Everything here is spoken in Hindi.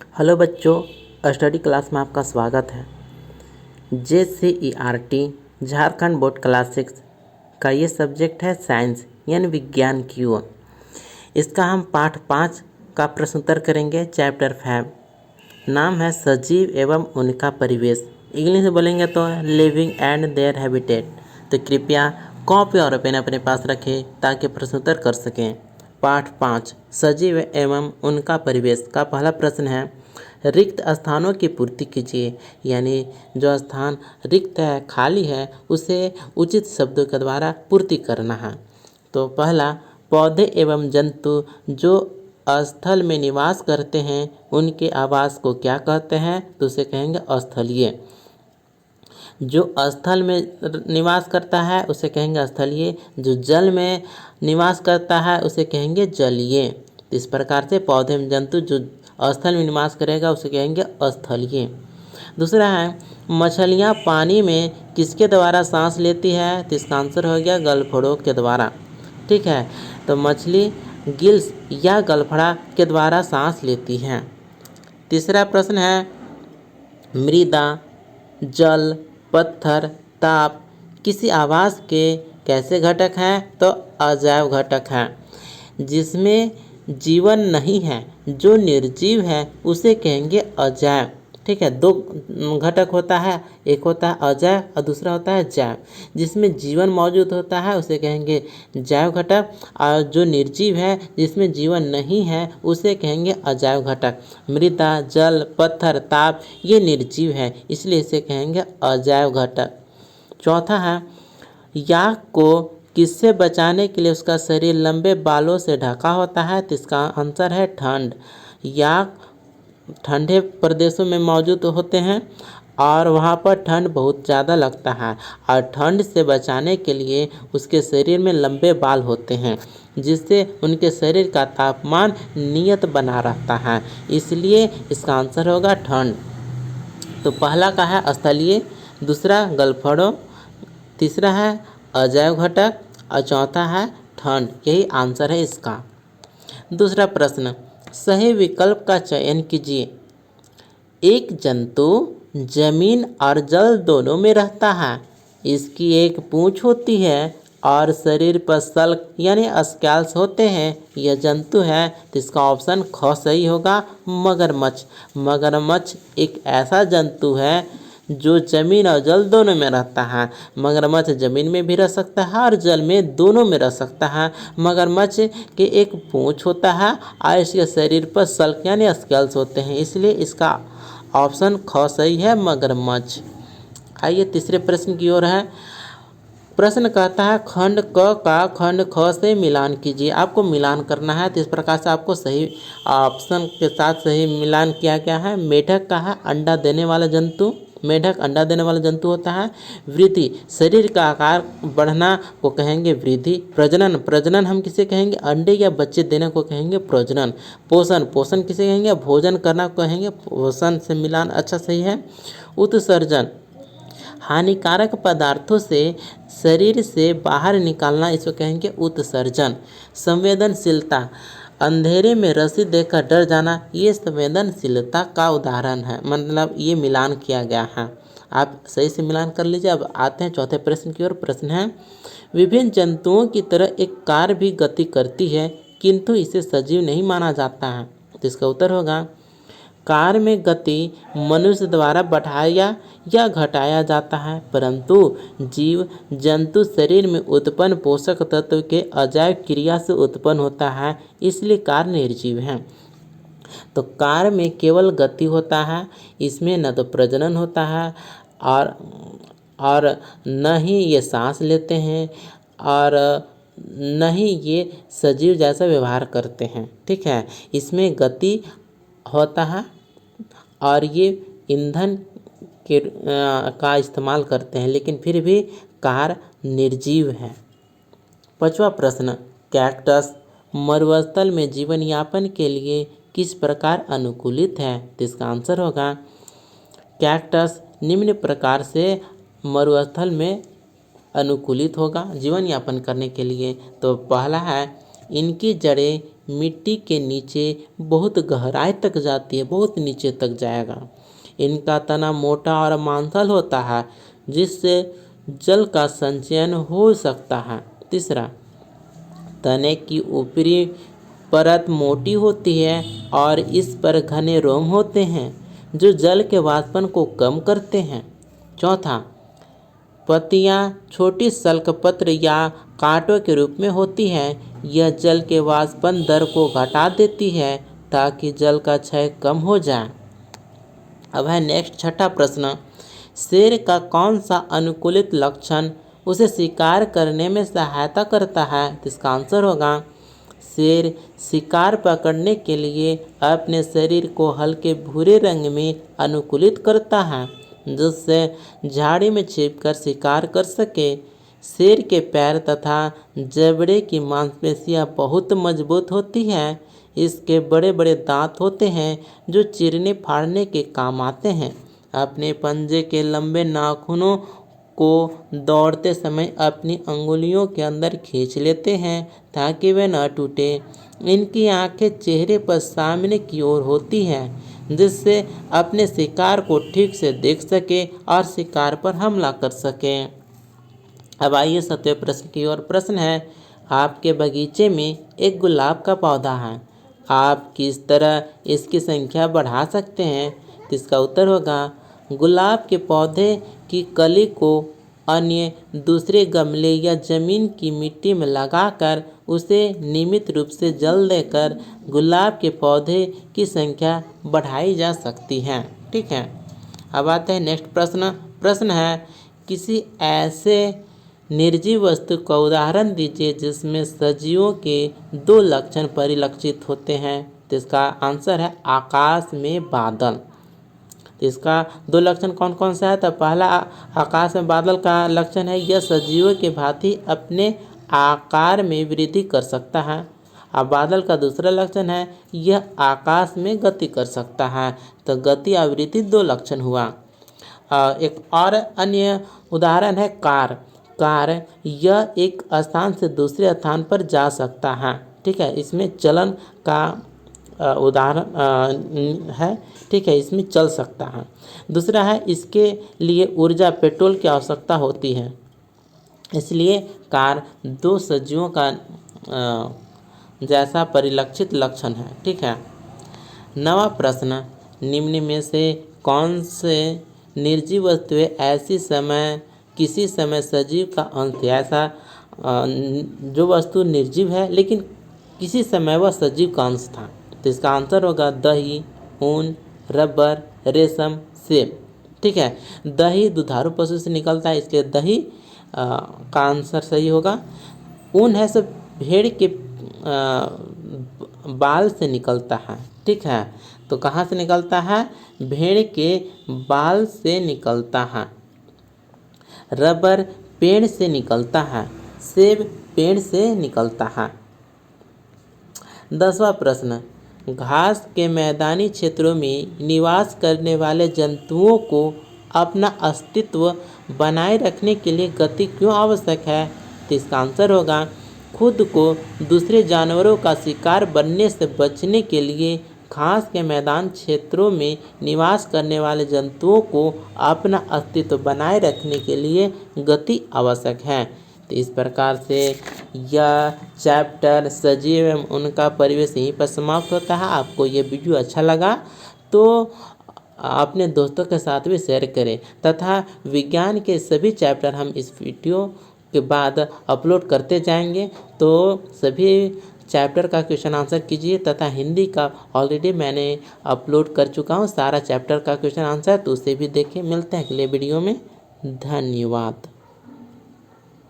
हेलो बच्चों, स्टडी क्लास में आपका स्वागत है। JCERT झारखंड बोर्ड क्लास 6 का ये सब्जेक्ट है साइंस यानी विज्ञान की ओर। इसका हम पाठ 5 का प्रश्न उत्तर करेंगे। चैप्टर 5 नाम है सजीव एवं उनका परिवेश। इंग्लिश में बोलेंगे तो लिविंग एंड देयर हैबिटेट। तो कृपया कॉपी और पेन अपने पास रखें ताकि प्रश्न उत्तर कर सकें। पाठ 5 सजीव एवं उनका परिवेश का पहला प्रश्न है, रिक्त स्थानों की पूर्ति कीजिए। यानी जो स्थान रिक्त है, खाली है, उसे उचित शब्दों के द्वारा पूर्ति करना है। तो पहला, पौधे एवं जंतु जो स्थल में निवास करते हैं उनके आवास को क्या कहते हैं? तो उसे कहेंगे स्थलीय। जो स्थल में निवास करता है उसे कहेंगे स्थलीय। जो जल में निवास करता है उसे कहेंगे जलीय। इस प्रकार से पौधे एवं जंतु जो स्थल में निवास करेगा उसे कहेंगे स्थलीय। दूसरा है, मछलियाँ पानी में किसके द्वारा सांस लेती है? तो इसका आंसर हो गया गलफड़ों के द्वारा। ठीक है, तो मछली गिल्स या गलफड़ा के द्वारा सांस लेती है। तीसरा प्रश्न है, मृदा, जल, पत्थर, ताप किसी आवास के कैसे घटक हैं? तो अजैव घटक हैं। जिसमें जीवन नहीं है, जो निर्जीव है, उसे कहेंगे अजैव। ठीक है, दो घटक होता है, एक होता है अजैव और दूसरा होता है जैव। जिसमें जीवन मौजूद होता है उसे कहेंगे जैव घटक, और जो निर्जीव है, जिसमें जीवन नहीं है, उसे कहेंगे अजैव घटक। मृदा, जल, पत्थर, ताप ये निर्जीव है, इसलिए इसे कहेंगे अजैव घटक। चौथा है, याक को किससे बचाने के लिए उसका शरीर लंबे बालों से ढका होता है? तो इसका आंसर है ठंड। याक ठंडे प्रदेशों में मौजूद होते हैं और वहाँ पर ठंड बहुत ज़्यादा लगता है, और ठंड से बचाने के लिए उसके शरीर में लंबे बाल होते हैं, जिससे उनके शरीर का तापमान नियत बना रहता है, इसलिए इसका आंसर होगा ठंड। तो पहला का है स्थलीय, दूसरा गलफड़ों, तीसरा है अजैव घटक और चौथा है ठंड। यही आंसर है इसका। दूसरा प्रश्न, सही विकल्प का चयन कीजिए। एक जंतु जमीन और जल दोनों में रहता है। इसकी एक पूंछ होती है और शरीर पर सल्क यानी स्कैल्स होते हैं। यह जंतु है, तो इसका ऑप्शन ख सही होगा, मगरमच्छ। मगरमच्छ एक ऐसा जंतु है जो जमीन और जल दोनों में रहता है। मगरमच्छ जमीन में भी रह सकता है और जल में, दोनों में रह सकता है। मगरमच्छ के एक पूंछ होता है और इसके शरीर पर सल्क यानी स्केल्स होते हैं, इसलिए इसका ऑप्शन ख सही है, मगरमच्छ। आइए तीसरे प्रश्न की ओर है। प्रश्न कहता है खंड क का खंड ख से मिलान कीजिए। आपको मिलान करना है, तो इस प्रकार से आपको सही ऑप्शन के साथ सही मिलान किया गया है। मेढक का है अंडा देने वाला जंतु। मेढक अंडा देने वाला जंतु होता है। वृद्धि, शरीर का आकार बढ़ना को कहेंगे वृद्धि। प्रजनन, प्रजनन हम किसे कहेंगे? अंडे या बच्चे देने को कहेंगे प्रजनन। पोषण, पोषण किसे कहेंगे? भोजन करना को कहेंगे पोषण। से मिलान अच्छा सही है। उत्सर्जन, हानिकारक पदार्थों से शरीर से बाहर निकालना, इसको कहेंगे उत्सर्जन। संवेदनशीलता, अंधेरे में रस्सी देखकर डर जाना, ये संवेदनशीलता का उदाहरण है, मतलब ये मिलान किया गया है। आप सही से मिलान कर लीजिए। अब आते हैं चौथे प्रश्न की ओर। प्रश्न है, विभिन्न जंतुओं की तरह एक कार भी गति करती है किंतु इसे सजीव नहीं माना जाता है। तो इसका उत्तर होगा, कार में गति मनुष्य द्वारा बढ़ाया या घटाया जाता है, परंतु जीव जंतु शरीर में उत्पन्न पोषक तत्व के अजैव क्रिया से उत्पन्न होता है, इसलिए कार निर्जीव है। तो कार में केवल गति होता है, इसमें न तो प्रजनन होता है और न ही ये सांस लेते हैं और न ही ये सजीव जैसा व्यवहार करते हैं। ठीक है, इसमें गति होता है और ये ईंधन के का इस्तेमाल करते हैं, लेकिन फिर भी कार निर्जीव है। पांचवा प्रश्न, कैक्टस मरुस्थल में जीवन यापन के लिए किस प्रकार अनुकूलित है? तो इसका आंसर होगा, कैक्टस निम्न प्रकार से मरुस्थल में अनुकूलित होगा जीवन यापन करने के लिए। तो पहला है इनकी जड़ें मिट्टी के नीचे बहुत गहराई तक जाती है, बहुत नीचे तक जाएगा। इनका तना मोटा और मांसल होता है, जिससे जल का संचयन हो सकता है। तीसरा, तने की ऊपरी परत मोटी होती है और इस पर घने रोम होते हैं, जो जल के वाष्पन को कम करते हैं। चौथा, पत्तियां छोटी सल्कपत्र या कांटों के रूप में होती हैं। यह जल के वाष्पन दर को घटा देती है ताकि जल का क्षय कम हो जाए। अब है नेक्स्ट छठा प्रश्न, शेर का कौन सा अनुकूलित लक्षण उसे शिकार करने में सहायता करता है? तो इसका आंसर होगा, शेर शिकार पकड़ने के लिए अपने शरीर को हल्के भूरे रंग में अनुकूलित करता है, जिससे झाड़ी में छिपकर शिकार कर सके। शेर के पैर तथा जबड़े की मांसपेशियां बहुत मजबूत होती हैं। इसके बड़े बड़े दांत होते हैं जो चीरने फाड़ने के काम आते हैं। अपने पंजे के लंबे नाखूनों को दौड़ते समय अपनी अंगुलियों के अंदर खींच लेते हैं ताकि वे न टूटे। इनकी आंखें चेहरे पर सामने की ओर होती हैं, जिससे अपने शिकार को ठीक से देख सके और शिकार पर हमला कर सकें। अब आइए 7वें प्रश्न की ओर। प्रश्न है, आपके बगीचे में एक गुलाब का पौधा है, आप किस तरह इसकी संख्या बढ़ा सकते हैं? तो इसका उत्तर होगा, गुलाब के पौधे की कली को अन्य दूसरे गमले या जमीन की मिट्टी में लगाकर उसे नियमित रूप से जल देकर गुलाब के पौधे की संख्या बढ़ाई जा सकती है। ठीक है, अब आते हैं नेक्स्ट प्रश्न। प्रश्न है, किसी ऐसे निर्जीव वस्तु का उदाहरण दीजिए जिसमें सजीवों के 2 लक्षण परिलक्षित होते हैं। तो इसका आंसर है आकाश में बादल। तो इसका 2 लक्षण कौन कौन सा है? तो पहला आकाश में बादल का लक्षण है, यह सजीवों के भांति अपने आकार में वृद्धि कर सकता है। अब बादल का दूसरा लक्षण है, यह आकाश में गति कर सकता है। तो गति और वृद्धि 2 लक्षण हुआ। एक और अन्य उदाहरण है कार। कार यह एक स्थान से दूसरे स्थान पर जा सकता है। ठीक है, इसमें चलन का उदाहरण है। ठीक है, इसमें चल सकता है। दूसरा है, इसके लिए ऊर्जा पेट्रोल की आवश्यकता होती है, इसलिए कार 2 सजीवों का जैसा परिलक्षित लक्षण है। ठीक है, 9वां प्रश्न, निम्न में से कौन से निर्जीव वस्तुएं किसी समय सजीव का अंश है? ऐसा जो वस्तु निर्जीव है लेकिन किसी समय वह सजीव का अंश था। तो इसका आंसर होगा दही, ऊन, रबर, रेशम, सेब। ठीक है, दही दुधारू पशु से निकलता है, इसलिए दही का आंसर सही होगा। ऊन है सब भेड़ के बाल से निकलता है। ठीक है, तो कहाँ से निकलता है? भेड़ के बाल से निकलता है। रबर पेड़ से निकलता है, सेब पेड़ से निकलता है। 10वां प्रश्न, घास के मैदानी क्षेत्रों में निवास करने वाले जंतुओं को अपना अस्तित्व बनाए रखने के लिए गति क्यों आवश्यक है? तो इसका आंसर होगा, खुद को दूसरे जानवरों का शिकार बनने से बचने के लिए घास के मैदान क्षेत्रों में निवास करने वाले जंतुओं को अपना अस्तित्व बनाए रखने के लिए गति आवश्यक है। तो इस प्रकार से यह चैप्टर सजीव एवं उनका परिवेश यहीं पर समाप्त होता है। आपको ये वीडियो अच्छा लगा तो अपने दोस्तों के साथ भी शेयर करें तथा विज्ञान के सभी चैप्टर हम इस वीडियो के बाद अपलोड करते जाएंगे, तो सभी चैप्टर का क्वेश्चन आंसर कीजिए तथा हिंदी का ऑलरेडी मैंने अपलोड कर चुका हूँ सारा चैप्टर का क्वेश्चन आंसर, तो उसे भी देखिए। मिलते हैं अगले वीडियो में। धन्यवाद।